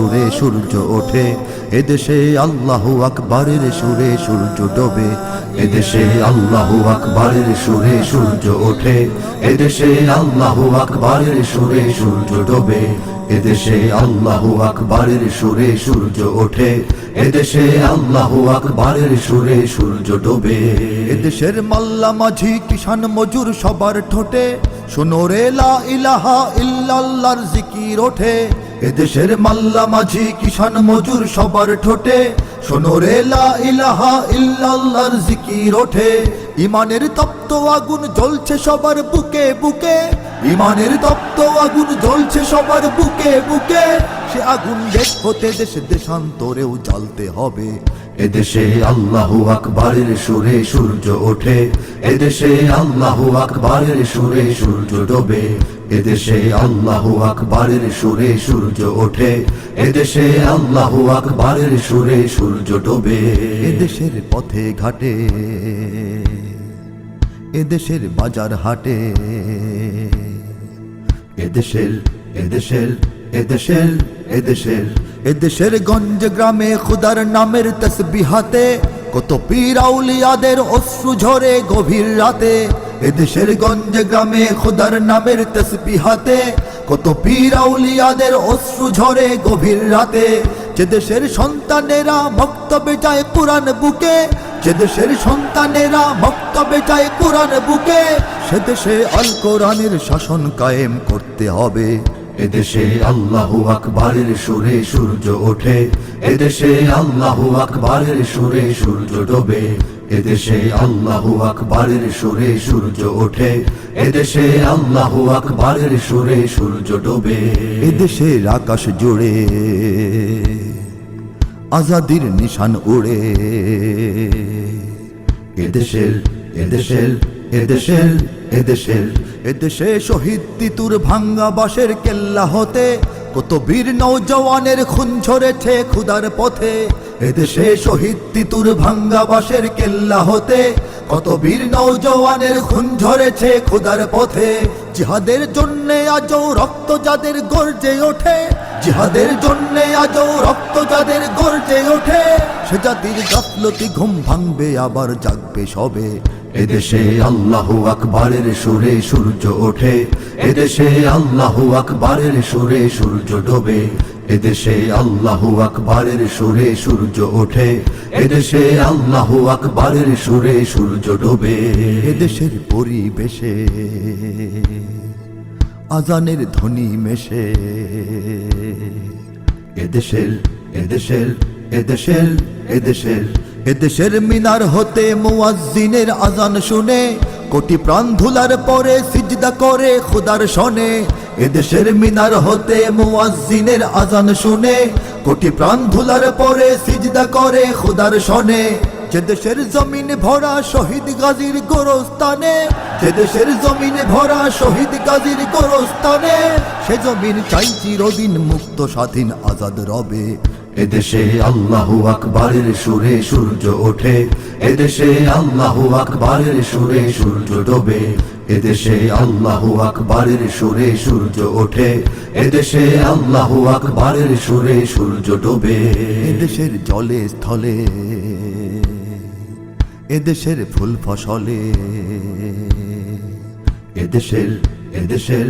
সুরে সূর্য ওঠে, এদেশে আল্লাহু আকবারের সুরে সূর্য ডোবে। এদেশে আল্লাহু আকবারের সুরে সূর্য ওঠে, এদেশে আল্লাহু আকবারের সুরে সূর্য ডোবে। এদেশে আল্লাহু আকবারের সুরে সূর্য ওঠে, এদেশে আল্লাহু আকবারের সুরে সূর্য ডোবে। এদেশের মাল্লা মাঝি কিষান মজুর সবার ঠোঁটে শোনো রে লা ইলাহা ইল্লাল্লাহর জিকির ওঠে। এদেশের মাল্লা মাঝি কিষান মজুর সবার ঠোঁটে শোনো রে লা ইলাহা ইল্লাল্লাহর জিকির ওঠে। ইমানের তপ্ত আগুন জ্বলছে সবার বুকে বুকে, ইমানের তপ্ত আগুন জ্বলছে সবার বুকে বুকে। সে আগুন দেশ হতে দেশ দেশান্তরেও জ্বালতে হবে। এদেশে আল্লাহু আকবারের সুরে সূর্য ওঠে, এদেশে আল্লাহু আকবারের সুরে সূর্য ডোবে। এদেশে আল্লাহু আকবারের সুরে সূর্য ওঠে, এদেশে আল্লাহু আকবারের সুরে সূর্য ডোবে। এদেশের পথে ঘাটে, এদেশের বাজার হাটে, এদেশের এদেশের এদেশের এদেশের এদেশের গঞ্জ গ্রামে খুদার নামের তসবিহাতে কত পীর আউলিয়াদের অশ্রু ঝরে গভীর রাতে। এদেশের গঞ্জ গ্রামে খুদার নামের তসবিহাতে কত পীর আউলিয়াদের অশ্রু ঝরে গভীর রাতে। যে দেশের সন্তানেরা বক্তব্যে যায় কুরআন বুকে, যে দেশের সন্তানেরা বক্তব্যে যায় কুরআন বুকে, সে দেশে আল কোরআনের শাসন কায়েম করতে হবে। এদেশে আল্লাহু আকবারের সুরে সূর্য ওঠে, এদেশে আল্লাহু আকবারের সুরে সূর্য ডোবে। এদেশে আল্লাহু আকবারের সুরে সূর্য ওঠে, এদেশে আল্লাহু আকবারের সুরে সূর্য ডোবে। এদেশের আকাশ জুড়ে আজাদির নিশান উড়ে। এদেশের এদেশের এদেশের এদেশের এদেশে শহীদ তিতুর ভাঙ্গা বাঁশের কেল্লা হতে কত বীর নওজওয়ানের খুন ঝরেছে খুদার পথে। এদেশে শহীদ তিতুর ভাঙ্গা বাঁশের কেল্লা হতে কত বীর নওজওয়ানের খুন ঝরেছে খুদার পথে। জিহাদের জন্যে আজও রক্ত যাদের গর্জে ওঠে, জিহাদের জন্যে আজও রক্ত যাদের গর্জে ওঠে, সে জাতির গাফলতি ঘুম ভাঙবে আবার জাগবে সবে। এদেশে আল্লাহু আকবারের সুরে সূর্য ওঠে, এদেশে আল্লাহু আকবারের সুরে সূর্য ডোবে। এদেশে আল্লাহু আকবারের সুরে সূর্য ওঠে, এদেশে আল্লাহু আকবারের সুরে সূর্য ডোবে। এদেশের পরিবেশে আজানের ধ্বনি মেশে, এদেশের এদেশের এদেশের এদেশের এদেশের মিনার হতে মুয়াজ্জিনের আজান শুনে কোটি প্রাণ ধুলার পরে সিজদা করে খুদার শনে। এদেশের মিনার হতে মুয়াজ্জিনের আজান শুনে কোটি প্রাণ ধুলার পরে সিজদা করে খুদার শনে। যে দেশের জমিন ভরা শহীদ গাজীর গোরস্তানে, যে দেশের জমিন ভরা শহীদ গাজীর গোরস্তানে, সে জমিন চাই চিরদিন মুক্ত স্বাধীন আজাদ রবে। এদেশে আল্লাহু আকবারের সুরে সূর্য ওঠে, এদেশে আল্লাহু আকবারের সুরে সূর্য ডোবে। এদেশে আল্লাহু আকবারের সুরে সূর্য ওঠে, এদেশে আল্লাহু আকবারের সুরে সূর্য ডোবে। এদেশের জলে স্থলে, এদেশের ফুল ফসলে, এদেশের এদেশের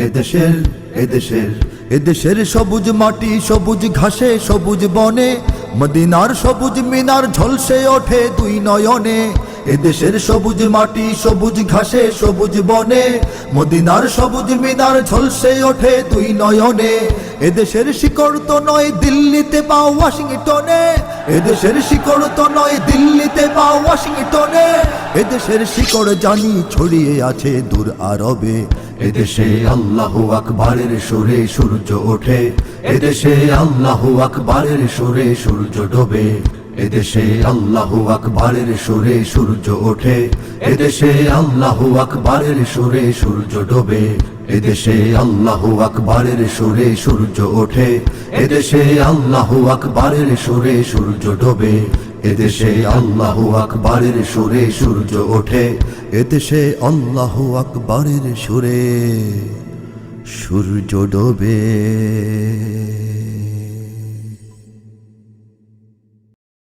এদেশের এদেশের এদেশের সবুজ মাটি সবুজ ঘাসে সবুজ বনে, মদিনার সবুজ মিনার ঝলসে ওঠে দুই নয়নে। এদেশের সবুজ মাটি সবুজ ঘাসে সবুজ বনে, মদিনার সবুজ মিনার ঝলসে ওঠে দুই নয়নে। এদেশের শিকড় তো নয় দিল্লিতে বা ওয়াশিংটনে, এদেশের শিকড় তো নয় দিল্লিতে বা ওয়াশিংটনে, এদেশের শিকড় জানি ছড়িয়ে আছে দূর আরবে। এদেশে আল্লাহু আকবারের সুরে সূর্য ওঠে, এদেশে আল্লাহু আকবারের সুরে সূর্য ডোবে। এদেশে আল্লাহু আকবারের সুরে সূর্য ওঠে, এদেশে আল্লাহু আকবারের সুরে সূর্য ডোবে। এদেশে আল্লাহু আকবারের সুরে সূর্য ওঠে, এদেশে আল্লাহু আকবারের সুরে সূর্য ডোবে। এদেশে আল্লাহু আকবারের সুরে সূর্য ওঠে, এদেশে আল্লাহু আকবারের সুরে সূর্য ডোবে।